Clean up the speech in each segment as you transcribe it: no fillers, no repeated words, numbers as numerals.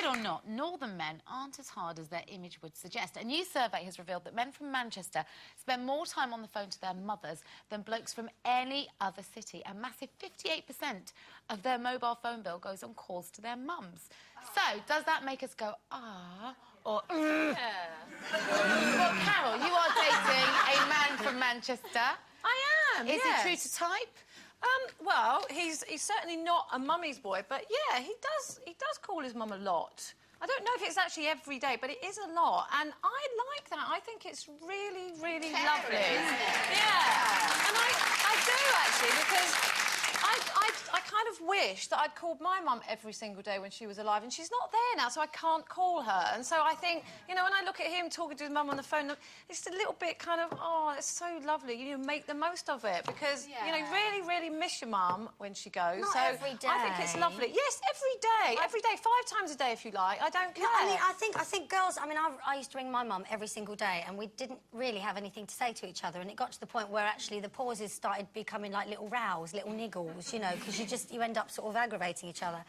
it or not, northern men aren't as hard as their image would suggest. A new survey has revealed that men from Manchester spend more time on the phone to their mothers than blokes from any other city. A massive 58% of their mobile phone bill goes on calls to their mums. So, does that make us go, ah, or yeah. Well, Carol, you are dating a man from Manchester. I am, Is he true to type? Well, he's certainly not a mummy's boy, but yeah, he does call his mum a lot. I don't know if it's actually every day, but it is a lot, and I like that. I think it's really, really lovely. Yeah, and I do actually, because I kind of wish that I'd called my mum every single day when she was alive, and she's not there now, so I can't call her. And so I think, you know, when I look at him talking to his mum on the phone, it's a little bit kind of, oh, it's so lovely. You know, make the most of it, because, you know, really, really miss your mum when she goes. Not so every day. I think it's lovely. Yes, every day, 5 times a day if you like. I don't care. No, I mean, I think girls, I mean, I used to ring my mum every single day, and we didn't really have anything to say to each other, and it got to the point where actually the pauses started becoming like little rows, little niggles, you know, because you end up sort of aggravating each other.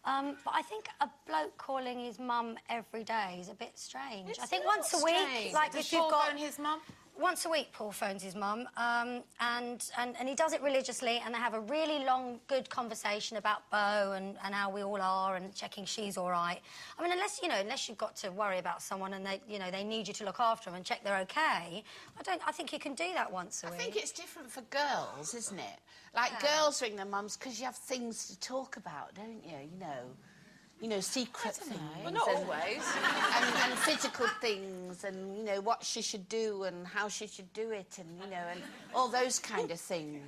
But I think a bloke calling his mum every day is a bit strange. I think once a week, like if you've got his mum. Once a week, Paul phones his mum, and he does it religiously, and they have a really long, good conversation about Beau and how we all are, and checking she's all right. I mean, unless you've got to worry about someone and they need you to look after them and check they're OK, I think you can do that once a week. I think it's different for girls, isn't it? Like, girls ring their mums because you have things to talk about, don't you? You know, secret things. Well, not always. And physical things, and, you know, what she should do and how she should do it, and, you know, and all those kind of things.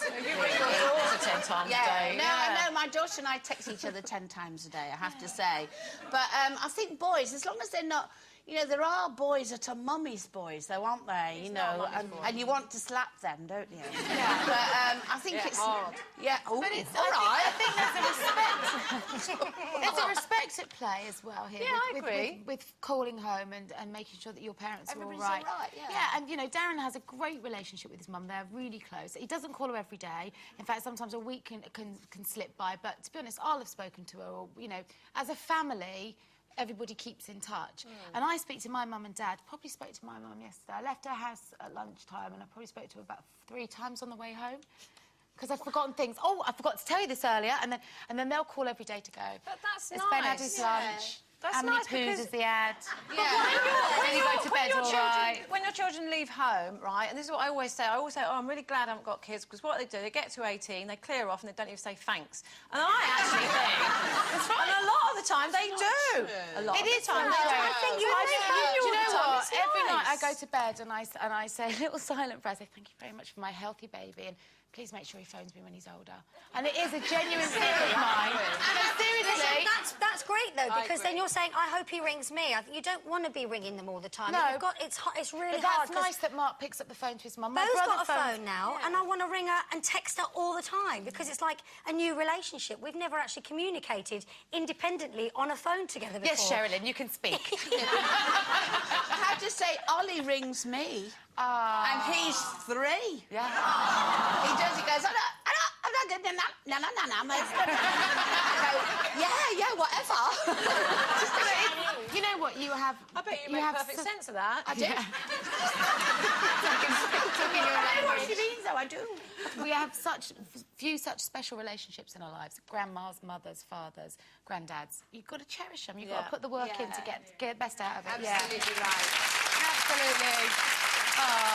You ring your daughter 10 times a day. No, I know. My daughter and I text each other 10 times a day, I have to say. But I think boys, as long as they're not... You know, there are boys that are mummy's boys, though, aren't they? You know, and you want to slap them, don't you? Yeah. But I think it's hard. Yeah. Oh, But it's all right. I think there's a respect. There's a respect at play as well here. Yeah, I agree. With calling home and making sure that your parents are all Everybody's right. all right, yeah. Yeah, and you know, Darren has a great relationship with his mum. They're really close. He doesn't call her every day. In fact, sometimes a week can slip by. But to be honest, I'll have spoken to her. Or, you know, as a family, everybody keeps in touch. And I speak to my mum and dad. Probably spoke to my mum yesterday. I left her house at lunchtime, and I probably spoke to her about 3 times on the way home. Because I've forgotten things. Oh, I forgot to tell you this earlier, and then they'll call every day to go. But that's Has nice. Ben had his lunch? That's How many nice poos because... has he had? Yeah. Did he go to bed all right? When your children leave home, right, and this is what I always say, oh, I'm really glad I haven't got kids, because what they do, they get to 18, they clear off, and they don't even say thanks. And I actually think... That's right. And a lot of the time, they do. A lot of the time, they do. I think do you know what? It's Every night I nice. go to bed and I say a little silent prayer. I say, thank you very much for my healthy baby, and please make sure he phones me when he's older. And it is a genuine fear of mine. But seriously... That's great, though, because then you're saying, I hope he rings me. You don't want to be ringing them all the time. No. It's really But hard. that's nice that Mark picks up the phone to his mum. Beau's got a phone now, and I want to ring her and text her all the time, because it's like a new relationship. We've never actually communicated independently on a phone together before. Yes, Sherilyn, you can speak. I have to say, Ollie rings me, and he's 3. Yeah. He does. He goes, yeah, whatever. You know what? You have... I bet you make perfect sense of that. I do. I know what she means, though, I do. We have few such special relationships in our lives. Grandmas, mothers, fathers, granddads. You've got to cherish them. You've got to put the work in to get the best out of it. Absolutely right. Absolutely. Oh.